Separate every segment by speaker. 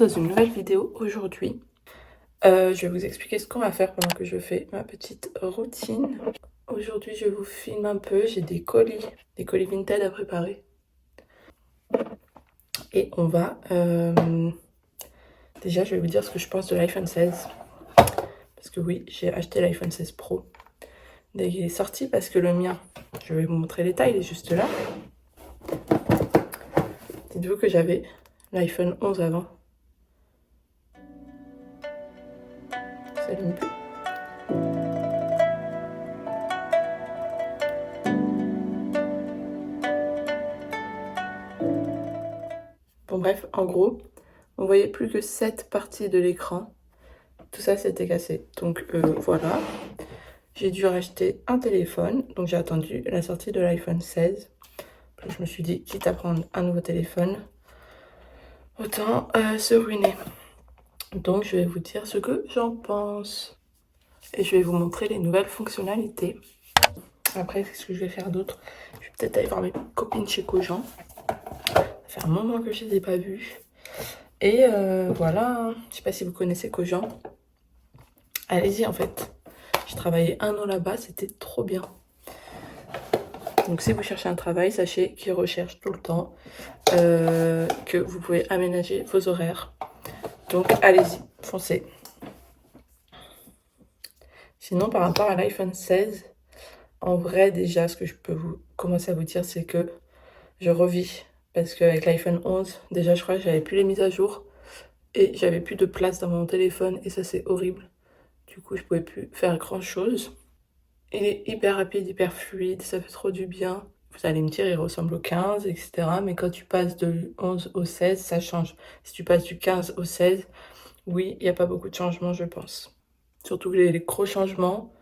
Speaker 1: dans une nouvelle vidéo aujourd'hui. Je vais vous expliquer ce qu'on va faire pendant que je fais ma petite routine. Aujourd'hui, je vous filme un peu. J'ai des colis Vinted à préparer. Et on va... Déjà, je vais vous dire ce que je pense de l'iPhone 16. Parce que oui, j'ai acheté l'iPhone 16 Pro dès qu'il est sorti. Parce que le mien, je vais vous montrer l'état, il est juste là. Dites-vous que j'avais l'iPhone 11 avant. Ça s'allume plus. Bon bref, en gros, on voyait plus que cette partie de l'écran. Tout ça s'était cassé. Donc voilà. J'ai dû racheter un téléphone. Donc j'ai attendu la sortie de l'iPhone 16. Puis je me suis dit, quitte à prendre un nouveau téléphone, autant se ruiner. Donc je vais vous dire ce que j'en pense. Et je vais vous montrer les nouvelles fonctionnalités. Après, qu'est-ce que je vais faire d'autre? Je vais peut-être aller voir mes copines chez Cogent. Ça fait un moment que je les ai pas vues. Et voilà, je sais pas si vous connaissez Cogent. Allez-y en fait. J'ai travaillé 1 an là-bas, c'était trop bien. Donc si vous cherchez un travail, sachez qu'ils recherchent tout le temps, que vous pouvez aménager vos horaires. Donc allez-y, foncez. Sinon par rapport à l'iPhone 16, en vrai déjà ce que je peux commencer à vous dire, c'est que je revis. Parce qu'avec l'iPhone 11, déjà je crois que j'avais plus les mises à jour. Et j'avais plus de place dans mon téléphone et ça c'est horrible. Du coup je pouvais plus faire grand chose. Il est hyper rapide, hyper fluide, ça fait trop du bien. Vous allez me dire, il ressemble au 15, etc. Mais quand tu passes de 11 au 16, ça change. Si tu passes du 15 au 16, oui, il n'y a pas beaucoup de changements, je pense. Surtout les gros changements,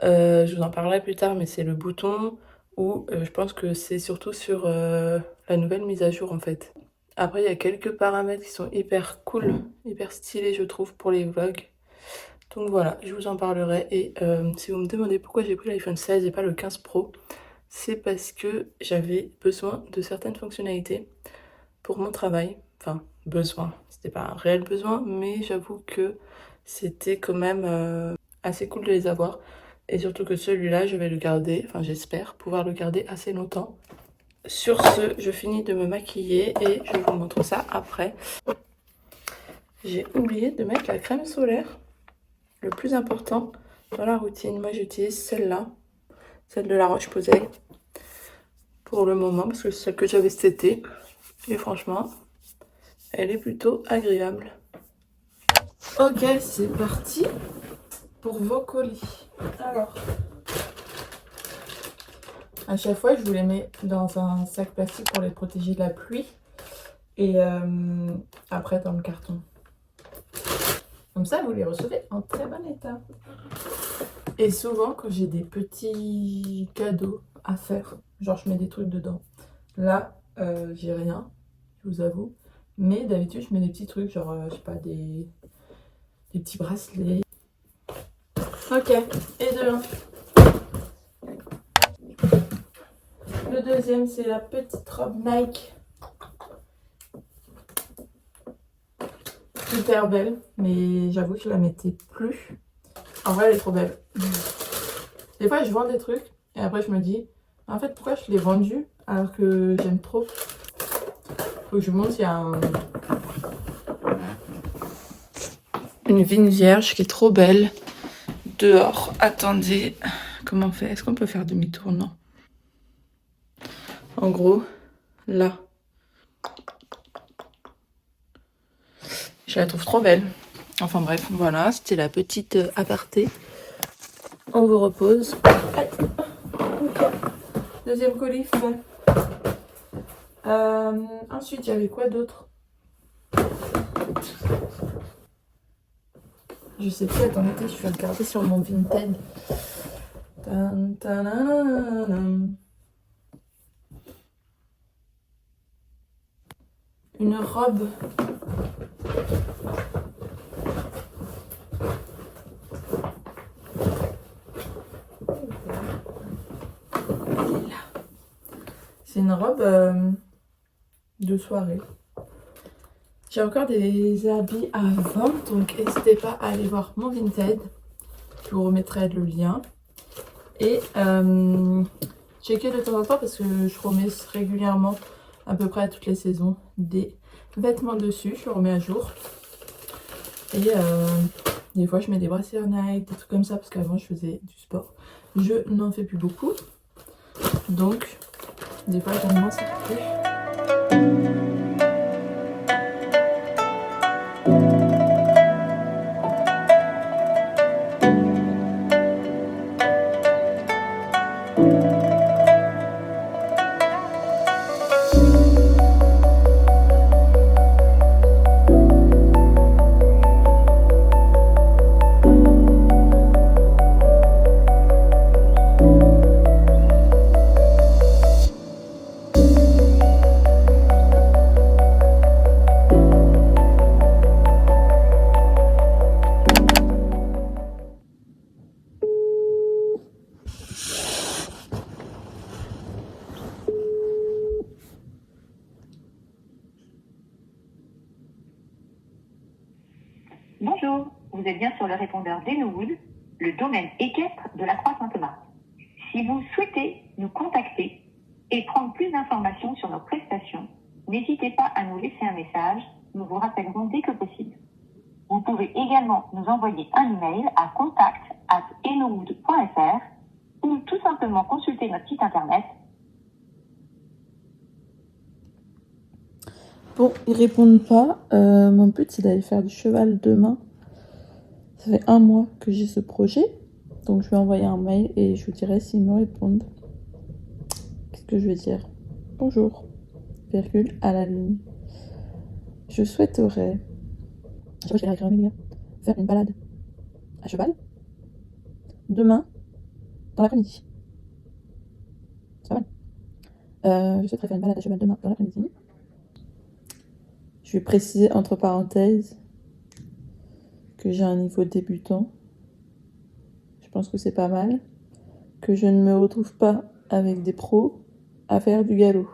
Speaker 1: je vous en parlerai plus tard, mais c'est le bouton où je pense que c'est surtout sur la nouvelle mise à jour, en fait. Après, il y a quelques paramètres qui sont hyper cool, hyper stylés, je trouve, pour les vlogs. Donc voilà, je vous en parlerai. Et si vous me demandez pourquoi j'ai pris l'iPhone 16 et pas le 15 Pro, c'est parce que j'avais besoin de certaines fonctionnalités pour mon travail. Enfin, besoin, c'était pas un réel besoin, mais j'avoue que c'était quand même assez cool de les avoir. Et surtout que celui-là, je vais le garder, enfin j'espère pouvoir le garder assez longtemps. Sur ce, je finis de me maquiller et je vous montre ça après. J'ai oublié de mettre la crème solaire. Le plus important dans la routine, moi j'utilise celle-là, celle de La Roche-Posay, pour le moment, parce que c'est celle que j'avais cet été. Et franchement, elle est plutôt agréable. Ok, c'est parti pour vos colis. Alors, à chaque fois, je vous les mets dans un sac plastique pour les protéger de la pluie. Et après, dans le carton. Comme ça, vous les recevez en très bon état. Et souvent, quand j'ai des petits cadeaux à faire, genre je mets des trucs dedans. Là, j'ai rien, je vous avoue. Mais d'habitude, je mets des petits trucs, genre, je sais pas, des petits bracelets. Ok, et de l'un. Le deuxième, c'est la petite robe Nike. Hyper belle, mais j'avoue que je la mettais plus. En vrai, elle est trop belle. Des fois, je vends des trucs et après, je me dis, en fait, pourquoi je l'ai vendu alors que j'aime trop? Faut que je vous montre, il y a une vigne vierge qui est trop belle. Dehors, attendez, comment on fait? Est-ce qu'on peut faire demi-tour? Non. En gros, là. Je la trouve trop belle. Enfin bref, voilà, c'était la petite aparté. On vous repose. Allez. Okay. Deuxième colis fait. Ensuite, il y avait quoi d'autre? Je sais plus, attendez, je vais regarder sur mon Vinted. Une robe. C'est une robe de soirée. J'ai encore des habits à vendre, donc n'hésitez pas à aller voir mon Vinted. Je vous remettrai le lien. Et checker de temps en temps parce que je remets régulièrement, à peu près à toutes les saisons, des vêtements dessus. Je remets à jour. Et des fois je mets des brassières Nike, des trucs comme ça parce qu'avant je faisais du sport. Je n'en fais plus beaucoup. Donc des fois j'aime m'en sortir.
Speaker 2: Bonjour, vous êtes bien sur le répondeur d'Enowood, le domaine équestre de la Croix-Saint-Thomas. Si vous souhaitez nous contacter et prendre plus d'informations sur nos prestations, n'hésitez pas à nous laisser un message, nous vous rappellerons dès que possible. Vous pouvez également nous envoyer un email à contact@enowood.fr ou tout simplement consulter notre site internet.
Speaker 1: Bon, ils répondent pas. Mon but, il allait faire du cheval demain. Ça fait 1 mois que j'ai ce projet. Donc, je vais envoyer un mail et je vous dirai s'ils me répondent. Qu'est-ce que je vais dire? Bonjour, virgule, à la ligne. Je souhaiterais... Je sais pas, je vais écrire un mail, les gars. Faire une balade à cheval demain dans l'après-midi. C'est pas mal. Je souhaiterais faire une balade à cheval demain dans l'après-midi. Je vais préciser entre parenthèses que j'ai un niveau débutant. Je pense que c'est pas mal. Que je ne me retrouve pas avec des pros à faire du galop.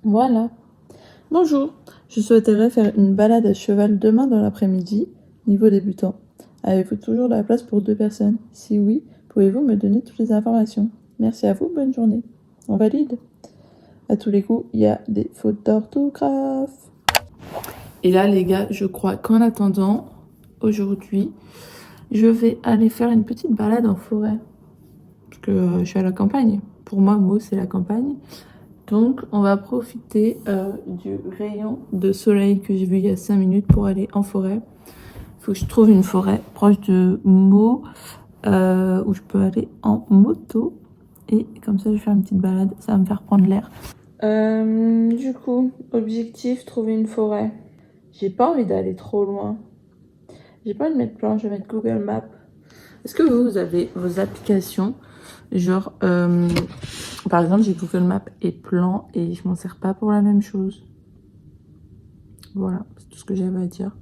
Speaker 1: Voilà. Bonjour, je souhaiterais faire une balade à cheval demain dans l'après-midi, niveau débutant. Avez-vous toujours de la place pour 2 personnes? Si oui, pouvez-vous me donner toutes les informations? Merci à vous, bonne journée. On valide? À tous les coups, il y a des fautes d'orthographe. Et là, les gars, je crois qu'en attendant, aujourd'hui, je vais aller faire une petite balade en forêt. Parce que je suis à la campagne. Pour moi, Meaux, c'est la campagne. Donc, on va profiter du rayon de soleil que j'ai vu il y a 5 minutes pour aller en forêt. Il faut que je trouve une forêt proche de Meaux où je peux aller en moto. Et comme ça, je vais faire une petite balade. Ça va me faire prendre l'air. Du coup, objectif, trouver une forêt. J'ai pas envie d'aller trop loin. J'ai pas envie de mettre plan, je vais mettre Google Maps. Est-ce que vous avez vos applications? Genre, par exemple, j'ai Google Maps et Plan et je m'en sers pas pour la même chose. Voilà, c'est tout ce que j'avais à dire.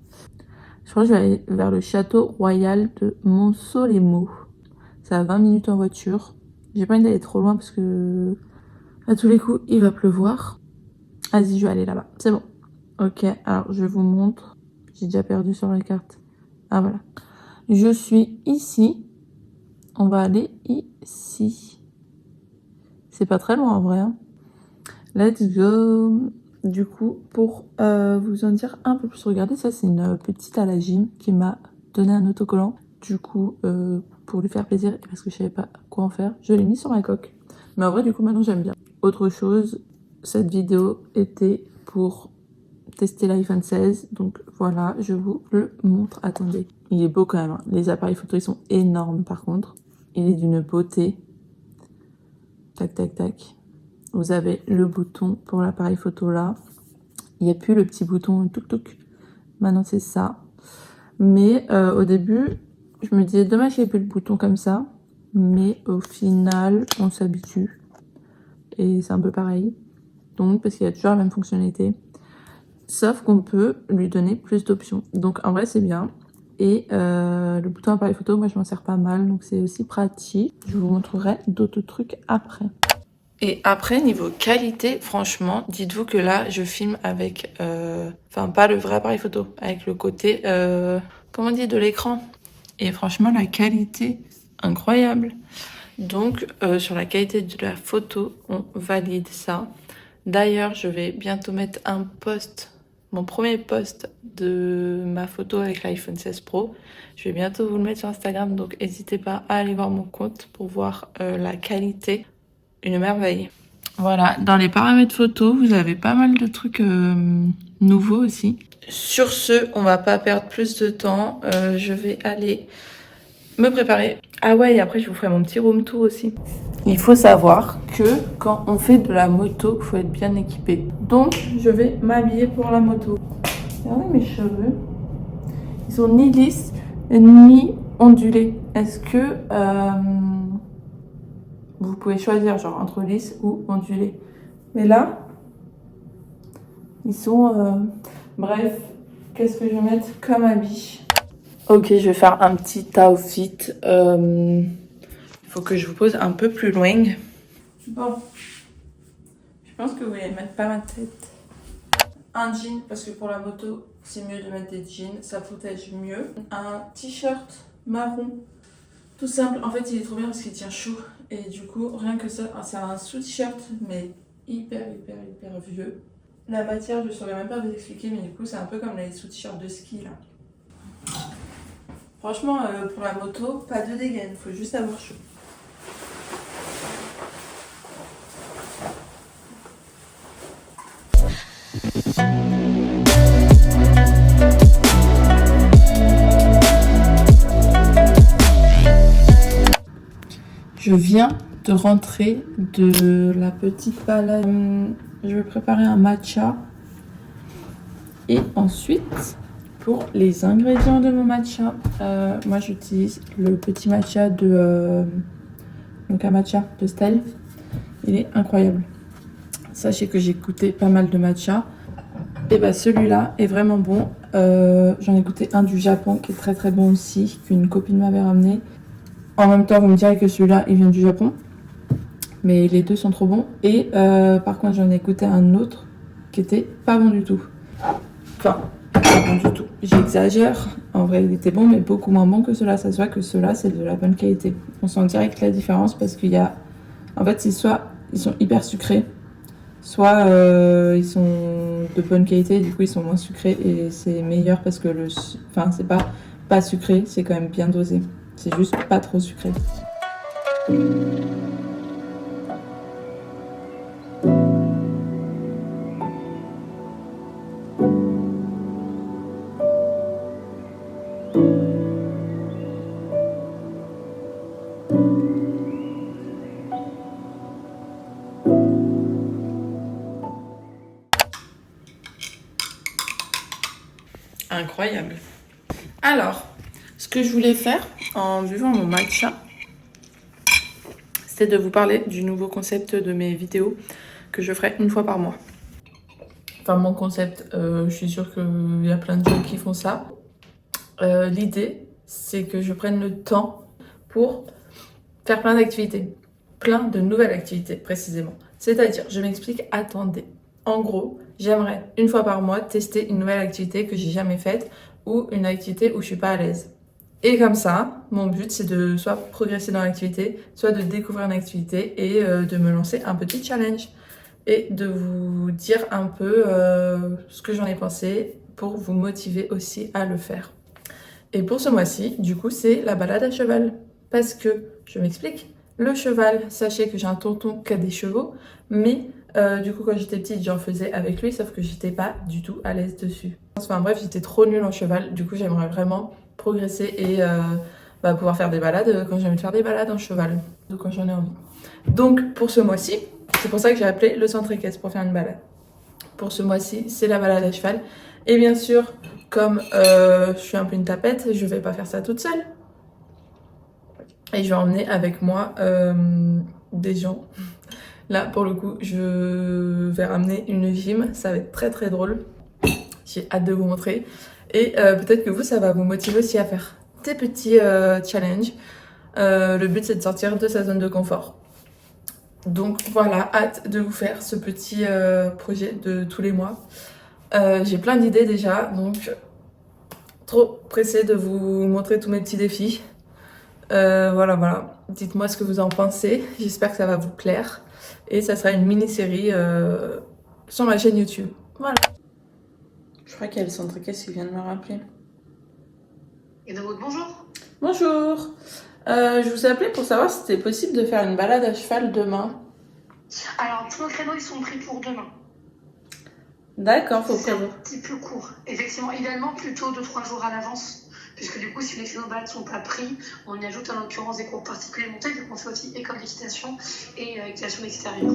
Speaker 1: Je crois que je vais aller vers le château royal de Montceau-les-Meaux. Ça a 20 minutes en voiture. J'ai pas envie d'aller trop loin parce que à tous les coups, il va pleuvoir. Vas-y, je vais aller là-bas. C'est bon. Ok, alors je vous montre. J'ai déjà perdu sur la carte. Ah voilà. Je suis ici. On va aller ici. C'est pas très loin en vrai. Hein. Let's go. Du coup, pour vous en dire un peu plus, regardez, ça c'est une petite à la gym qui m'a donné un autocollant. Du coup, pour lui faire plaisir, parce que je savais pas quoi en faire, je l'ai mis sur ma coque. Mais en vrai, du coup, maintenant j'aime bien. Autre chose, cette vidéo était pour tester l'iPhone 16. Donc voilà, je vous le montre. Attendez, il est beau quand même. Hein. Les appareils photo, ils sont énormes par contre. Il est d'une beauté. Tac, tac, tac. Vous avez le bouton pour l'appareil photo là. Il n'y a plus le petit bouton tuk tuk. Maintenant c'est ça. Mais au début, je me disais dommage qu'il n'y ait plus le bouton comme ça. Mais au final, on s'habitue. Et c'est un peu pareil. Donc, parce qu'il y a toujours la même fonctionnalité. Sauf qu'on peut lui donner plus d'options. Donc en vrai, c'est bien. Et le bouton appareil photo, moi je m'en sers pas mal. Donc c'est aussi pratique. Je vous montrerai d'autres trucs après. Et après, niveau qualité, franchement, dites-vous que là, je filme avec... Enfin, pas le vrai appareil photo. Avec le côté... comment on dit, de l'écran. Et franchement, la qualité, incroyable. Donc, sur la qualité de la photo, on valide ça. D'ailleurs, je vais bientôt mettre un post, mon premier post de ma photo avec l'iPhone 16 Pro. Je vais bientôt vous le mettre sur Instagram, donc n'hésitez pas à aller voir mon compte pour voir la qualité. Une merveille. Voilà, dans les paramètres photo, vous avez pas mal de trucs nouveaux aussi. Sur ce, on va pas perdre plus de temps. Je vais aller me préparer. Ah ouais, et après je vous ferai mon petit room tour aussi. Il faut savoir que quand on fait de la moto, il faut être bien équipé. Donc, je vais m'habiller pour la moto. Regardez mes cheveux. Ils sont ni lisses, ni ondulés. Est-ce que vous pouvez choisir genre entre lisses ou ondulés? Mais là, ils sont... Bref, qu'est-ce que je vais mettre comme habit? Ok, je vais faire un petit outfit. Il faut que je vous pose un peu plus loin. Bon, je pense que vous allez mettre pas ma tête. Un jean, parce que pour la moto, c'est mieux de mettre des jeans, ça protège mieux. Un t-shirt marron, tout simple. En fait, il est trop bien parce qu'il tient chaud. Et du coup, rien que ça, c'est un sous-t-shirt, mais hyper vieux. La matière, je ne saurais même pas vous expliquer, mais du coup, c'est un peu comme les sous-t-shirts de ski, là. Franchement, pour la moto, pas de dégaine, faut juste avoir chaud. Je viens de rentrer de la petite balade. Je vais préparer un matcha. Et ensuite, pour les ingrédients de mon matcha, moi j'utilise le petit matcha de... donc un matcha de Stell. Il est incroyable. Sachez que j'ai goûté pas mal de matcha. Et bah celui-là est vraiment bon. J'en ai goûté un du Japon qui est très bon aussi, qu'une copine m'avait ramené. En même temps, vous me direz que celui-là, il vient du Japon. Mais les deux sont trop bons. Et par contre, j'en ai goûté un autre qui était pas bon du tout. Enfin, pas bon du tout. J'exagère. En vrai, il était bon, mais beaucoup moins bon que cela. Ça se voit que ceux-là, c'est de la bonne qualité. On sent direct la différence parce qu'il y a... En fait, c'est soit ils sont hyper sucrés, soit ils sont de bonne qualité, du coup ils sont moins sucrés et c'est meilleur parce que le... Enfin, c'est pas sucré, c'est quand même bien dosé. C'est juste pas trop sucré. Incroyable. Alors, ce que je voulais faire en buvant mon matcha, c'était de vous parler du nouveau concept de mes vidéos que je ferai une fois par mois. Enfin, mon concept, je suis sûre qu'il y a plein de gens qui font ça. L'idée, c'est que je prenne le temps pour faire plein d'activités. Plein de nouvelles activités, précisément. C'est-à-dire, je m'explique, attendez. En gros, j'aimerais une fois par mois tester une nouvelle activité que j'ai jamais faite ou une activité où je suis pas à l'aise. Et comme ça, mon but c'est de soit progresser dans l'activité, soit de découvrir une activité et de me lancer un petit challenge et de vous dire un peu ce que j'en ai pensé pour vous motiver aussi à le faire. Et pour ce mois-ci, du coup, c'est la balade à cheval. Parce que, je m'explique, le cheval, sachez que j'ai un tonton qui a des chevaux, mais du coup, quand j'étais petite, j'en faisais avec lui, sauf que j'étais pas du tout à l'aise dessus. Enfin bref, j'étais trop nulle en cheval, du coup, j'aimerais vraiment progresser et pouvoir faire des balades quand j'ai envie de faire des balades en cheval, donc quand j'en ai envie. Donc, pour ce mois-ci, c'est pour ça que j'ai appelé le centre équestre pour faire une balade. Pour ce mois-ci, c'est la balade à cheval. Et bien sûr, comme je suis un peu une tapette, je vais pas faire ça toute seule. Et je vais emmener avec moi des gens. Là, pour le coup, je vais ramener une gym. Ça va être très très drôle. J'ai hâte de vous montrer. Et peut-être que vous, ça va vous motiver aussi à faire des petits challenges. Le but, c'est de sortir de sa zone de confort. Donc voilà, hâte de vous faire ce petit projet de tous les mois. J'ai plein d'idées déjà, donc trop pressée de vous montrer tous mes petits défis. Voilà. Dites-moi ce que vous en pensez. J'espère que ça va vous plaire. Et ça sera une mini-série sur ma chaîne YouTube. Voilà. Je crois qu'il y a le centre caisse qui vient de me rappeler.
Speaker 3: Et de votre bonjour.
Speaker 1: Bonjour. Je vous ai appelé pour savoir si c'était possible de faire une balade à cheval demain.
Speaker 3: Alors, tous nos créneaux, ils sont pris pour demain.
Speaker 1: D'accord, faut
Speaker 3: C'est un
Speaker 1: prévoir.
Speaker 3: petit peu court. Effectivement, idéalement, plutôt 2-3 jours à l'avance. Puisque du coup, si les créneaux de balade ne sont pas pris, on y ajoute en l'occurrence des cours particuliers montés, vu qu'on fait aussi école d'équitation et équitation extérieure.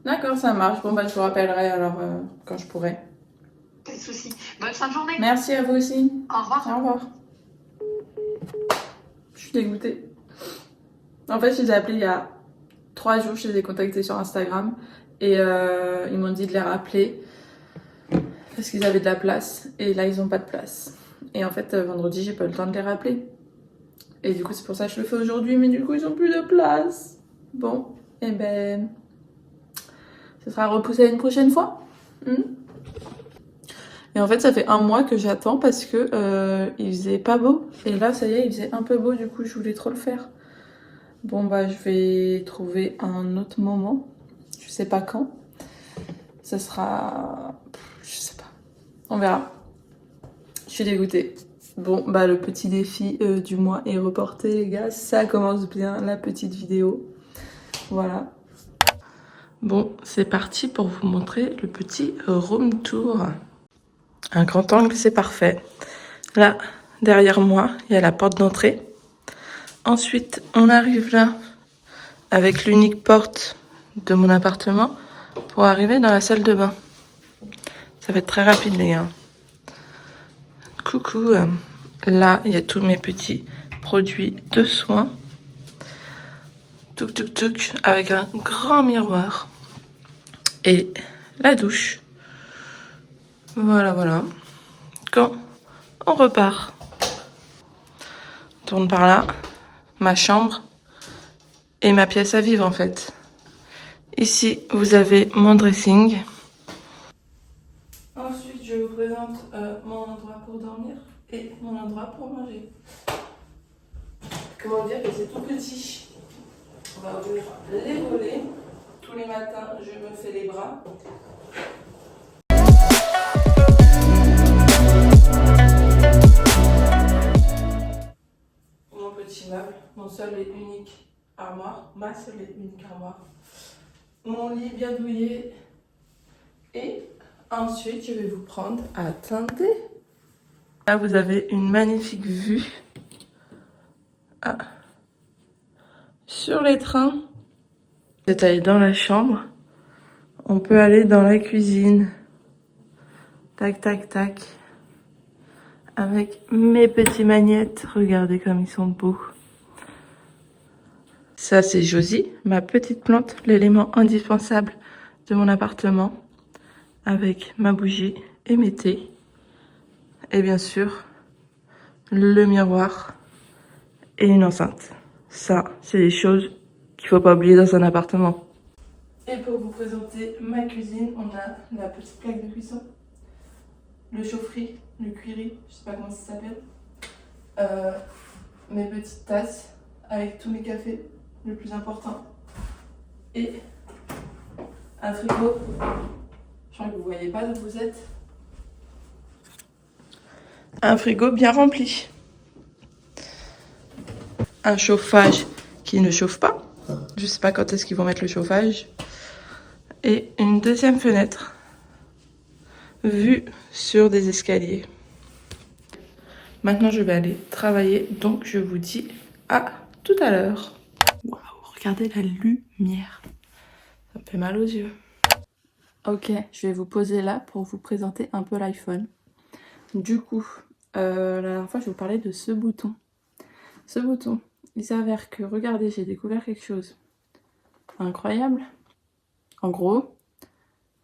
Speaker 1: D'accord, ça marche. Bon, bah, je vous rappellerai alors quand je pourrai.
Speaker 3: Pas de soucis. Bonne fin de journée.
Speaker 1: Merci à vous aussi.
Speaker 3: Au revoir.
Speaker 1: Au revoir. Je suis dégoûtée. En fait, je les ai appelés il y a 3 jours. Je les ai contactés sur Instagram. Et ils m'ont dit de les rappeler. Parce qu'ils avaient de la place. Et là, ils n'ont pas de place. Et en fait, vendredi, j'ai pas eu le temps de les rappeler. Et du coup, c'est pour ça que je le fais aujourd'hui. Mais du coup, ils ont plus de place. Bon, et ben... ce sera repoussé à une prochaine fois. Et en fait, ça fait 1 mois que j'attends parce que il faisait pas beau. Et là, ça y est, il faisait un peu beau. Du coup, je voulais trop le faire. Bon, bah, je vais trouver un autre moment. Je sais pas quand. Ça sera... je sais pas. On verra. Je suis dégoûtée. Bon, bah, le petit défi du mois est reporté, les gars. Ça commence bien, la petite vidéo. Voilà. Bon, c'est parti pour vous montrer le petit room tour. Un grand angle, c'est parfait. Là, derrière moi, il y a la porte d'entrée. Ensuite, on arrive là, avec l'unique porte de mon appartement, pour arriver dans la salle de bain. Ça va être très rapide, les gars. Coucou. Là, il y a tous mes petits produits de soins. Tuk, avec un grand miroir. Et la douche. Voilà. Quand on repart, on tourne par là, ma chambre et ma pièce à vivre en fait. Ici, vous avez mon dressing. Ensuite, je vous présente mon endroit pour dormir et mon endroit pour manger. Comment dire que c'est tout petit. On va ouvrir les volets. Tous les matins, je me fais les bras. Mon petit meuble, mon seul et unique armoire, ma seule et unique armoire. Mon lit bien douillet. Et ensuite, je vais vous prendre à teinter. Là, vous avez une magnifique vue sur les trains. Vous êtes allé dans la chambre. On peut aller dans la cuisine. Tac. Avec mes petits magnettes. Regardez comme ils sont beaux. Ça, c'est Josie, ma petite plante, l'élément indispensable de mon appartement. Avec ma bougie et mes thés. Et bien sûr, le miroir et une enceinte. Ça, c'est des choses qu'il faut pas oublier dans un appartement. Et pour vous présenter ma cuisine, on a la petite plaque de cuisson, le chaufferie, le cuirie, je sais pas comment ça s'appelle, mes petites tasses avec tous mes cafés, le plus important, et un frigo. Je crois que vous voyez pas d'où vous êtes. Un frigo bien rempli. Un chauffage qui ne chauffe pas. Je sais pas quand est-ce qu'ils vont mettre le chauffage. Et une deuxième fenêtre, vue sur des escaliers. Maintenant, je vais aller travailler, donc je vous dis à tout à l'heure. Waouh, regardez la lumière. Ça me fait mal aux yeux. Ok, je vais vous poser là pour vous présenter un peu l'iPhone. Du coup, la dernière fois, je vous parlais de ce bouton. Ce bouton, il s'avère que, regardez, j'ai découvert quelque chose incroyable. En gros,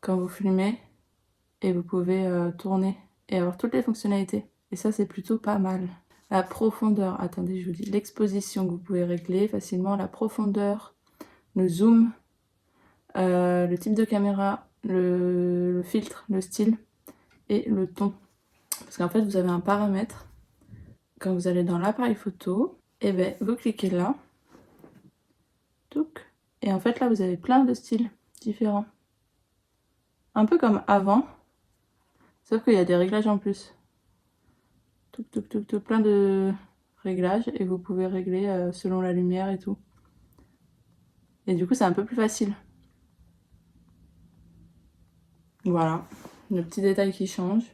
Speaker 1: quand vous filmez, et vous pouvez tourner et avoir toutes les fonctionnalités. Et ça, c'est plutôt pas mal. La profondeur, attendez, je vous dis, l'exposition que vous pouvez régler facilement, la profondeur, le zoom, le type de caméra, le filtre, le style et le ton. Parce qu'en fait, vous avez un paramètre. Quand vous allez dans l'appareil photo, et ben vous cliquez là. Touc. Et en fait, là, vous avez plein de styles différents. Un peu comme avant, sauf qu'il y a des réglages en plus. Tout, plein de réglages et vous pouvez régler selon la lumière et tout. Et du coup, c'est un peu plus facile. Voilà, le petit détail qui change.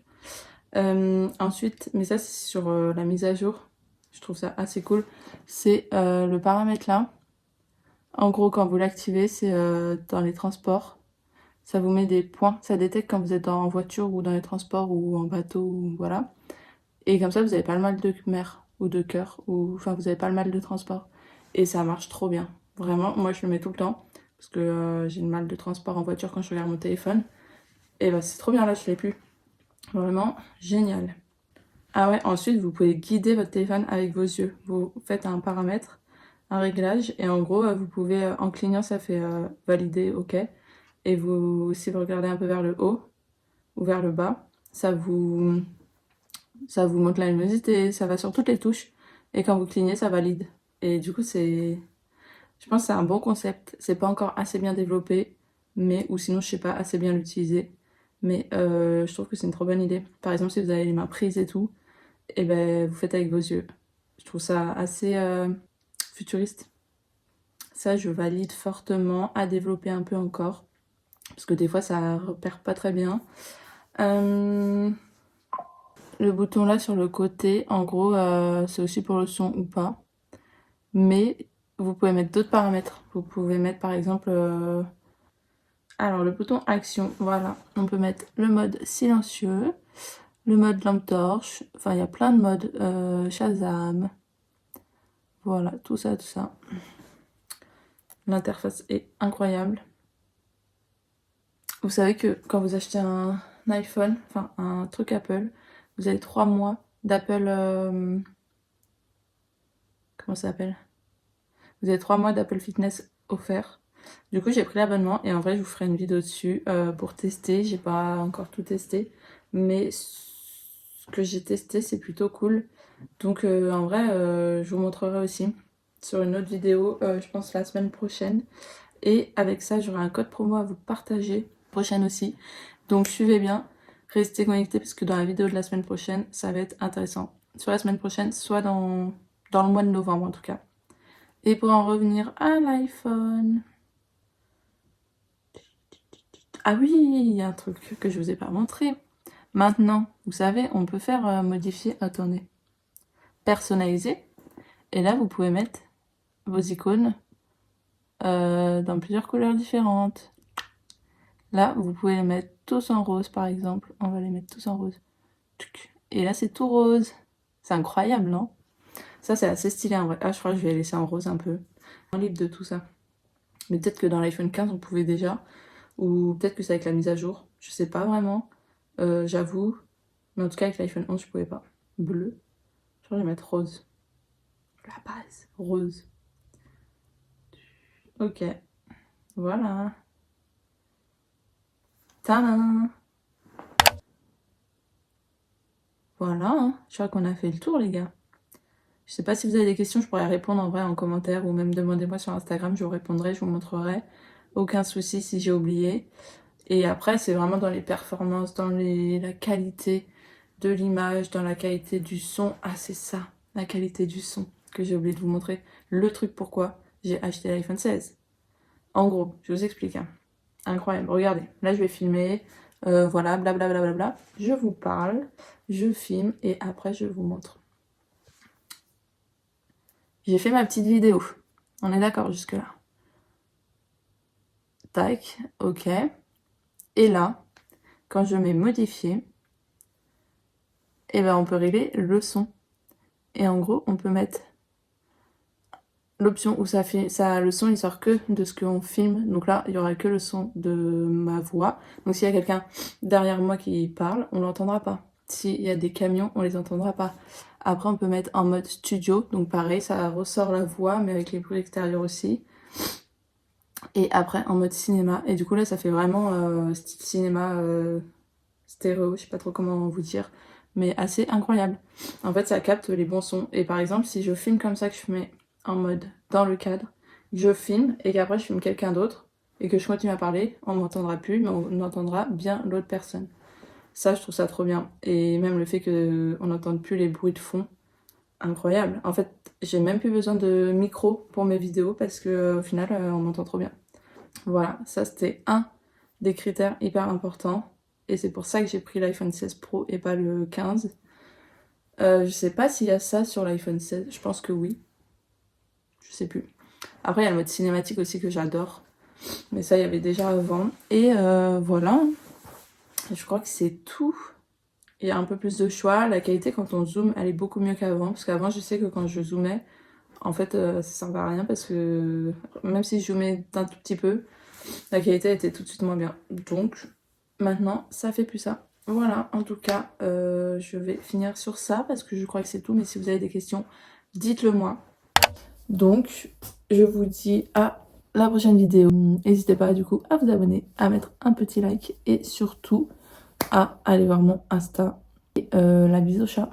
Speaker 1: Ensuite, mais ça c'est sur la mise à jour, je trouve ça assez cool, c'est le paramètre là. En gros, quand vous l'activez, c'est dans les transports. Ça vous met des points, ça détecte quand vous êtes en voiture ou dans les transports ou en bateau, ou voilà. Et comme ça, vous n'avez pas le mal de mer ou de cœur, ou enfin, vous n'avez pas le mal de transport. Et ça marche trop bien. Vraiment, moi, je le mets tout le temps, parce que j'ai le mal de transport en voiture quand je regarde mon téléphone. Et bah, c'est trop bien, là, je l'ai plus. Vraiment génial. Ah ouais, ensuite, vous pouvez guider votre téléphone avec vos yeux. Vous faites un paramètre, un réglage, et en gros, vous pouvez, en clignant, ça fait valider, OK. Et vous, si vous regardez un peu vers le haut ou vers le bas, ça vous montre la luminosité, ça va sur toutes les touches. Et quand vous clignez, ça valide. Et du coup, je pense que c'est un bon concept. C'est pas encore assez bien développé, mais, ou sinon, je sais pas assez bien l'utiliser. Mais je trouve que c'est une trop bonne idée. Par exemple, si vous avez les mains prises et tout, et ben vous faites avec vos yeux. Je trouve ça assez futuriste. Ça, je valide fortement, à développer un peu encore. Parce que des fois, ça repère pas très bien. Le bouton là sur le côté, en gros, c'est aussi pour le son ou pas. Mais vous pouvez mettre d'autres paramètres. Vous pouvez mettre par exemple... Alors, le bouton action, voilà. On peut mettre le mode silencieux, le mode lampe torche. Enfin, il y a plein de modes. Shazam. Voilà, tout ça, tout ça. L'interface est incroyable. Vous savez que quand vous achetez un iPhone, enfin un truc Apple, vous avez 3 mois d'Apple... comment ça s'appelle? Vous avez 3 mois d'Apple Fitness offerts. Du coup, j'ai pris l'abonnement et en vrai, je vous ferai une vidéo dessus pour tester. J'ai pas encore tout testé, mais ce que j'ai testé, c'est plutôt cool. Donc, en vrai, je vous montrerai aussi sur une autre vidéo, je pense la semaine prochaine. Et avec ça, j'aurai un code promo à vous partager, prochaine aussi. Donc, suivez bien, restez connectés parce que dans la vidéo de la semaine prochaine, ça va être intéressant. Soit la semaine prochaine, soit dans le mois de novembre en tout cas. Et pour en revenir à l'iPhone... Ah oui, il y a un truc que je vous ai pas montré. Maintenant, vous savez, on peut faire modifier, attendez, personnaliser. Et là, vous pouvez mettre vos icônes dans plusieurs couleurs différentes. Là, vous pouvez les mettre tous en rose, par exemple. On va les mettre tous en rose. Et là, c'est tout rose. C'est incroyable, non? Ça, c'est assez stylé en vrai. Ah, je crois que je vais laisser en rose un peu. En libre de tout ça. Mais peut-être que dans l'iPhone 15, on pouvait déjà. Ou peut-être que c'est avec la mise à jour. Je sais pas vraiment. J'avoue. Mais en tout cas, avec l'iPhone 11, je pouvais pas. Bleu. Je crois que je vais mettre rose. La base. Rose. Ok. Voilà. Tadam! Voilà, hein. Je crois qu'on a fait le tour, les gars. Je sais pas si vous avez des questions, je pourrais répondre en vrai en commentaire ou même demandez-moi sur Instagram, je vous répondrai, je vous montrerai. Aucun souci si j'ai oublié. Et après, c'est vraiment dans les performances, dans la qualité de l'image, dans la qualité du son. Ah, c'est ça, la qualité du son que j'ai oublié de vous montrer. Le truc pourquoi j'ai acheté l'iPhone 16. En gros, je vous explique. Hein. incroyable. Regardez, là je vais filmer, voilà, blablabla, bla, bla, bla. Je vous parle, je filme et après je vous montre. J'ai fait ma petite vidéo, on est d'accord jusque là. Tac, ok. Et là, quand je mets modifier, et ben on peut régler le son. Et en gros, on peut mettre l'option où le son il sort que de ce qu'on filme. Donc là, il y aura que le son de ma voix. Donc s'il y a quelqu'un derrière moi qui parle, on l'entendra pas. S'il y a des camions, on les entendra pas. Après, on peut mettre en mode studio. Donc pareil, ça ressort la voix, mais avec les bruits extérieurs aussi. Et après, en mode cinéma. Et du coup, là, ça fait vraiment style cinéma stéréo. Je sais pas trop comment vous dire. Mais assez incroyable. En fait, ça capte les bons sons. Et par exemple, si je filme comme ça, que je mets en mode dans le cadre, je filme et qu'après je filme quelqu'un d'autre et que je continue à parler, on m'entendra plus, mais on entendra bien l'autre personne. Ça, je trouve ça trop bien. Et même le fait qu'on n'entende plus les bruits de fond, incroyable. En fait, j'ai même plus besoin de micro pour mes vidéos parce que au final, on m'entend trop bien. Voilà, ça c'était un des critères hyper importants. Et c'est pour ça que j'ai pris l'iPhone 16 Pro et pas le 15. Je sais pas s'il y a ça sur l'iPhone 16, je pense que oui. Je sais plus. Après, il y a le mode cinématique aussi que j'adore. Mais ça, il y avait déjà avant. Et voilà. Je crois que c'est tout. Il y a un peu plus de choix. La qualité, quand on zoome, elle est beaucoup mieux qu'avant. Parce qu'avant, je sais que quand je zoomais, en fait, ça servait à rien. Parce que même si je zoomais d'un tout petit peu, la qualité était tout de suite moins bien. Donc, maintenant, ça fait plus ça. Voilà, en tout cas, je vais finir sur ça. Parce que je crois que c'est tout. Mais si vous avez des questions, dites-le moi. Donc, je vous dis à la prochaine vidéo. N'hésitez pas du coup à vous abonner, à mettre un petit like et surtout à aller voir mon Insta. Et la bise au chat.